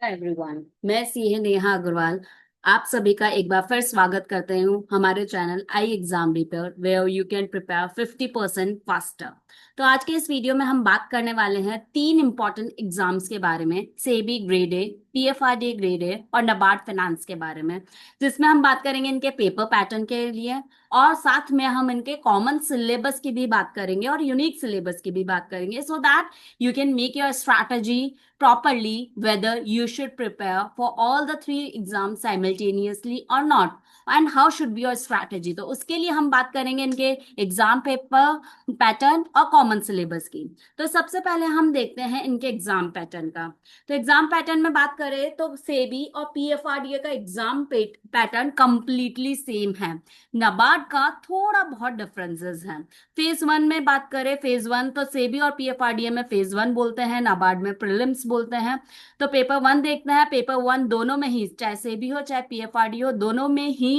Everyone, मैं CA Neha Agarwal आप सभी का एक बार फिर स्वागत करते हूँ हमारे channel I exam repair where you can prepare 50% faster. तो आज के इस वीडियो में हम बात करने वाले हैं तीन इंपॉर्टेंट एग्जाम्स के बारे में, SEBI grade A, PFRD grade A और नाबार्ड फाइनेंस के बारे में, जिसमें हम बात करेंगे इनके पेपर पैटर्न के लिए और साथ में हम इनके कॉमन सिलेबस की भी बात करेंगे और यूनिक सिलेबस की भी बात करेंगे, so that you can make your strategy properly whether you should prepare for all the three exams simultaneously or not and how should be your strategy। तो उसके लिए हम बात करेंगे इनके एग्जाम पेपर पैटर्न और कॉमन सिलेबस की। तो सबसे पहले हम देखते हैं इनके एग्जाम पैटर्न का। तो एग्जाम पैटर्न में बात करें तो सेबी और पीएफआरडीए का एग्जाम पैटर्न कंप्लीटली सेम है। नाबार्ड का थोड़ा बहुत डिफरेंसेस हैं। फेज वन में बात करें, फेज वन तो सेबी और पीएफआरडीए में फेज वन बोलते हैं, नाबार्ड में प्रीलिम्स बोलते हैं। तो पेपर वन देखते हैं। पेपर वन दोनों में ही, चाहे सेबी हो चाहे पीएफआरडी हो, दोनों में ही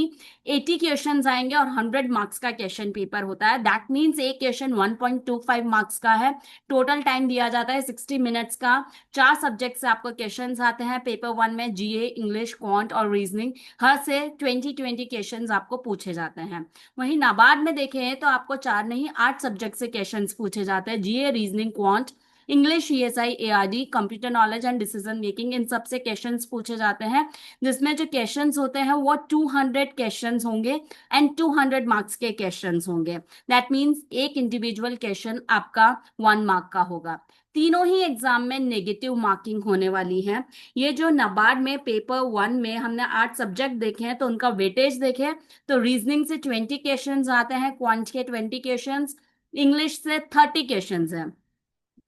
80 क्वेश्चंस आएंगे और 100 मार्क्स का क्वेश्चन पेपर होता है। दैट मीन्स एक क्वेश्चन 1.25 मार्क्स का है। टोटल टाइम दिया जाता है 60 मिनट्स का। चार सब्जेक्ट से आपको क्वेश्चंस आते हैं पेपर वन में, जीए, इंग्लिश, क्वांट और रीजनिंग। हर से 20-20 क्वेश्चंस आपको पूछे जाते हैं। वहीं नाबार्ड में देखें तो आपको चार नहीं 8 सब्जेक्ट से क्वेश्चंस पूछे जाते हैं, GA, reasoning, quant, English, ESI, ARD, computer knowledge and decision making, इन सब से क्वेश्चंस पूछे जाते हैं। जिसमें जो क्वेश्चंस होते हैं वो 200 क्वेश्चंस होंगे एंड 200 मार्क्स के क्वेश्चंस होंगे। दैट मीन्स एक इंडिविजुअल क्वेश्चन आपका 1 मार्क का होगा। तीनों ही एग्जाम में नेगेटिव मार्किंग होने वाली है। ये जो नाबार्ड में पेपर वन में हमने 8 सब्जेक्ट देखे हैं तो उनका वेटेज देखें तो रीजनिंग से 20 क्वेश्चंस आते हैं, क्वांट के 20 क्वेश्चंस, इंग्लिश से 30 क्वेश्चंस हैं,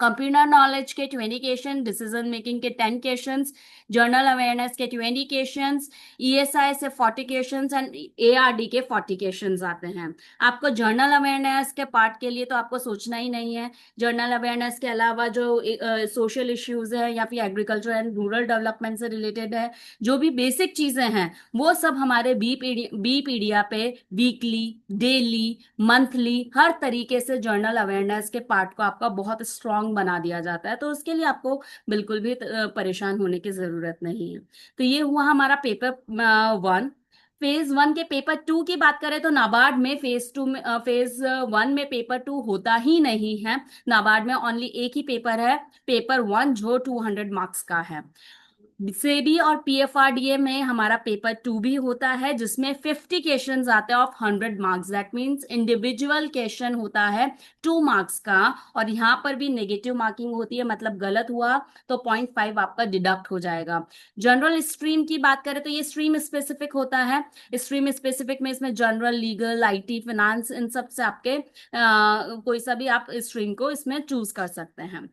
कंप्यूटर नॉलेज के 20 क्वेश्चन, डिसीजन मेकिंग के 10 क्वेश्चंस, जर्नल अवेयरनेस के 20 क्वेश्चंस, ईएसआई से 40 क्वेश्चंस एंड एआरडी के 40 क्वेश्चंस आते हैं। आपको जर्नल अवेयरनेस के पार्ट के लिए तो आपको सोचना ही नहीं है। जर्नल अवेयरनेस के अलावा जो सोशल इश्यूज है या फिर एग्रीकल्चर एंड रूरल डेवलपमेंट से रिलेटेड है, जो भी बेसिक चीजें हैं वो सब हमारे बी पीडिया पे वीकली, डेली, मंथली हर तरीके से जर्नल अवेयरनेस के पार्ट को आपका बहुत स्ट्रांग बना दिया जाता है। तो उसके लिए आपको बिल्कुल भी परेशान होने की जरूरत नहीं है। तो ये हुआ हमारा पेपर वन। फेज वन के पेपर टू की बात करें तो नाबार्ड में फेज वन में पेपर टू होता ही नहीं है। नाबार्ड में ओनली एक ही पेपर है, पेपर वन, जो 200 मार्क्स का है। सेबी और पीएफआरडीए में हमारा पेपर टू भी होता है जिसमें 50 क्वेश्चंस आते हैं of 100 marks. That means individual question होता है 2 मार्क्स का और यहाँ पर भी नेगेटिव मार्किंग होती है, मतलब गलत हुआ तो 0.5 आपका डिडक्ट हो जाएगा। जनरल स्ट्रीम की बात करें तो ये स्ट्रीम स्पेसिफिक होता है। स्ट्रीम स्पेसिफिक में इसमें जनरल, लीगल, आईटी, फाइनेंस, इन सब से आपके कोई सा भी आप स्ट्रीम को इसमें चूज कर सकते हैं।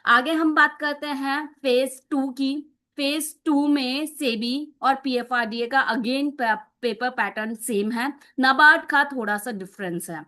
आगे हम बात करते हैं फेज टू की। फेज टू में सेबी और पीएफआरडीए का अगेन पेपर पैटर्न सेम है, नाबार्ड का थोड़ा सा डिफरेंस है।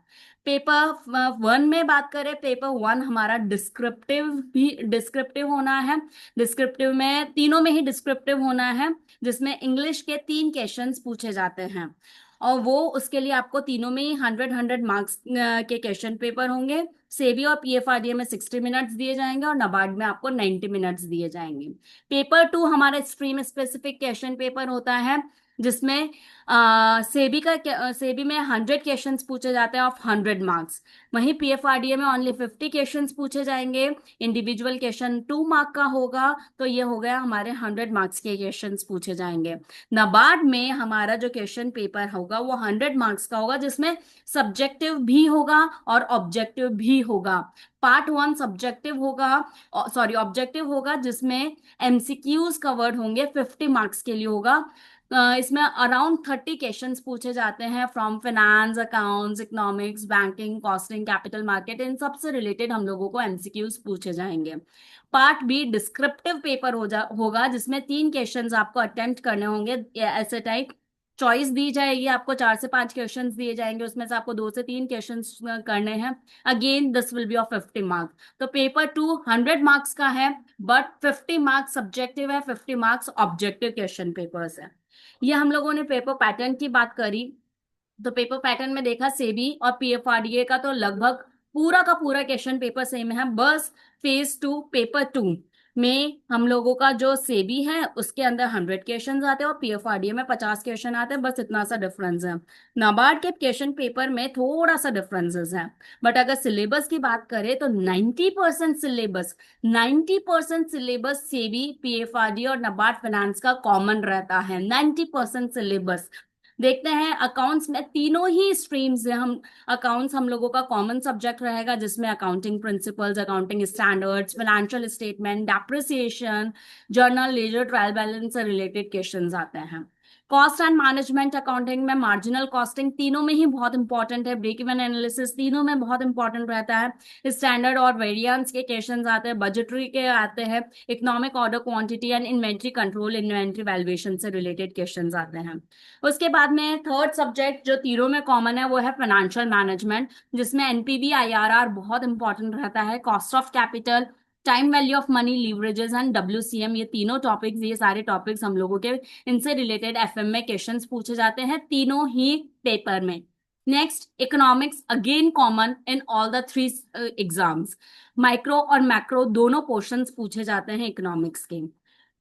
पेपर वन में बात करें, पेपर वन हमारा डिस्क्रिप्टिव होना है। डिस्क्रिप्टिव में तीनों में ही डिस्क्रिप्टिव होना है, जिसमें इंग्लिश के 3 क्वेश्चंस पूछे जाते हैं और वो उसके लिए आपको तीनों में ही 100 मार्क्स के क्वेश्चन पेपर होंगे। सेबी और पीएफआरडीए में 60 मिनट्स दिए जाएंगे और नाबार्ड में आपको 90 मिनट्स दिए जाएंगे। पेपर टू हमारा स्ट्रीम स्पेसिफिक क्वेश्चन पेपर होता है जिसमें सेबी में 100 क्वेश्चंस पूछे जाते हैं ऑफ 100 मार्क्स। वहीं पीएफआरडीए में ओनली 50 क्वेश्चंस पूछे जाएंगे, इंडिविजुअल क्वेश्चन 2 मार्क का होगा। तो ये हो गया हमारे 100 मार्क्स के क्वेश्चंस पूछे जाएंगे। नाबार्ड में हमारा जो क्वेश्चन पेपर होगा वो 100 मार्क्स का होगा, जिसमें सब्जेक्टिव भी होगा और ऑब्जेक्टिव भी होगा। पार्ट वन सब्जेक्टिव होगा, सॉरी ऑब्जेक्टिव होगा, जिसमें एमसीक्यूज कवर्ड होंगे, 50 मार्क्स के लिए होगा। इसमें अराउंड 30 क्वेश्चंस पूछे जाते हैं from finance, accounts, economics, banking, costing, capital market, इन सब से रिलेटेड हम लोगों को एमसीक्यूज पूछे जाएंगे। पार्ट बी डिस्क्रिप्टिव पेपर होगा, जिसमें 3 क्वेश्चंस आपको अटेम्प्ट करने होंगे। ऐसे टाइप चॉइस दी जाएगी आपको, 4 से 5 क्वेश्चंस दिए जाएंगे, उसमें से आपको 2 से 3 क्वेश्चंस करने हैं। Again this will be of 50 marks. तो पेपर टू 100 मार्क्स का है बट 50 मार्क्स सब्जेक्टिव है, 50 मार्क्स ऑब्जेक्टिव क्वेश्चन पेपर्स है। ये हम लोगों ने पेपर पैटर्न की बात करी। तो पेपर पैटर्न में देखा सेबी और पीएफआरडीए का तो लगभग पूरा का पूरा क्वेश्चन पेपर सेम है, burst phase two paper two में हम लोगों का जो सेबी है उसके अंदर 100 क्वेश्चन आते हैं और पीएफआरडीए में 50 क्वेश्चन आते हैं, बस इतना सा डिफरेंस है। नाबार्ड के क्वेश्चन पेपर में थोड़ा सा डिफरेंसेस है, बट अगर सिलेबस की बात करें तो 90% सिलेबस सेबी, पीएफआरडीए और नाबार्ड फाइनेंस का कॉमन रहता है। 90% सिलेबस। देखते हैं अकाउंट्स में तीनों ही स्ट्रीम्स है। हम अकाउंट्स हम लोगों का कॉमन सब्जेक्ट रहेगा, जिसमें accounting principles, accounting standards, financial statement, depreciation, journal ledger, trial balance से रिलेटेड क्वेश्चंस आते हैं। कॉस्ट एंड मैनेजमेंट अकाउंटिंग में मार्जिनल कॉस्टिंग तीनों में ही बहुत इंपॉर्टेंट है। ब्रेक इवन एनालिसिस तीनों में बहुत इंपॉर्टेंट रहता है। स्टैंडर्ड और वेरिएंस के क्वेश्चंस आते हैं, बजटरी के आते हैं, economic order, quantity and inventory control, inventory valuation से रिलेटेड क्वेश्चंस आते हैं। उसके बाद में थर्ड सब्जेक्ट जो तीनों में कॉमन है वो है फाइनेंशियल मैनेजमेंट, जिसमें एनपीवी, आईआरआर बहुत इंपॉर्टेंट रहता है। Cost of capital, time value of money, leverages and WCM, ये तीनों टॉपिक्स, ये सारे टॉपिक्स हम लोगों के इनसे रिलेटेड एफएम में क्वेश्चंस पूछे जाते हैं तीनों ही पेपर में। Next, economics again common in all the three exams. Micro और मैक्रो दोनों पोर्शंस पूछे जाते हैं इकोनॉमिक्स के।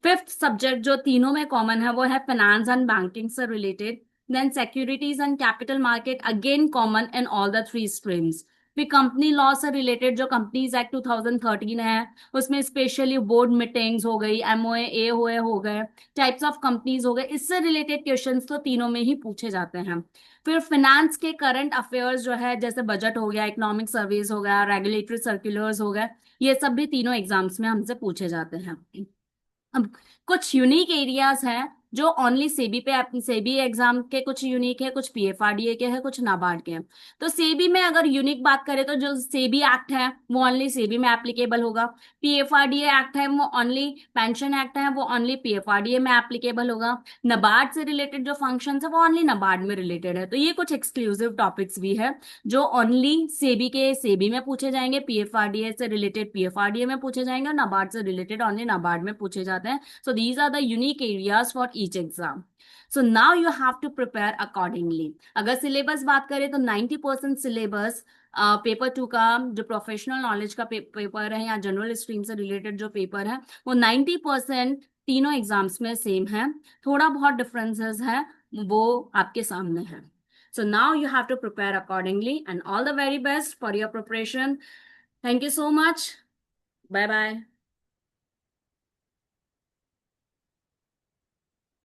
फिफ्थ सब्जेक्ट जो तीनों में कॉमन है वो है फाइनेंस एंड बैंकिंग से related. Then securities and capital market again common in all the three streams. फिर कंपनी लॉ से रिलेटेड जो कंपनीज एक्ट 2013 है, उसमें स्पेशली बोर्ड मीटिंग्स हो गई, एमओए ए हो गए, टाइप्स ऑफ कंपनीज हो गए, इससे रिलेटेड क्वेश्चंस तो तीनों में ही पूछे जाते हैं। फिर फाइनेंस के करंट अफेयर्स जो है, जैसे बजट हो गया, इकोनॉमिक सर्विस हो गया, रेगुलेटरी सर्कुलर्स हो गए, ये सब भी तीनों एग्जाम्स में हमसे पूछे जाते हैं। अब कुछ यूनिक एरियाज हैं जो ओनली सेबी पे, सेबी एग्जाम के कुछ यूनिक है, कुछ पीएफआरडीए के हैं, कुछ नाबार्ड के हैं। तो सेबी में अगर यूनिक बात करें तो जो सेबी एक्ट है वो ओनली सेबी में एप्लीकेबल होगा। पीएफआरडीए एक्ट है वो ओनली, पेंशन एक्ट है वो ओनली पीएफआरडीए में एप्लीकेबल होगा। नाबार्ड से रिलेटेड जो फंक्शन है वो ओनली नाबार्ड में रिलेटेड है। तो ये कुछ एक्सक्लूसिव टॉपिक्स भी है जो ओनली सेबी के सेबी में पूछे जाएंगे, पीएफआरडीए से रिलेटेड पीएफआरडीए में पूछे जाएंगे, और नाबार्ड से रिलेटेड ओनली नाबार्ड में पूछे जाते हैं। So these are the unique areas for each exam. So now you have to prepare accordingly. अगर सिलेबस बात करें तो 90% सिलेबस पेपर टू का जो प्रोफेशनल नॉलेज का पेपर है या जनरल स्ट्रीम से रिलेटेड जो पेपर है वो 90% तीनों एग्जाम्स में सेम है। थोड़ा बहुत डिफरेंसेस है, वो आपके सामने है। So now you have to prepare accordingly and all the very best for your preparation. Thank you so much. Bye bye.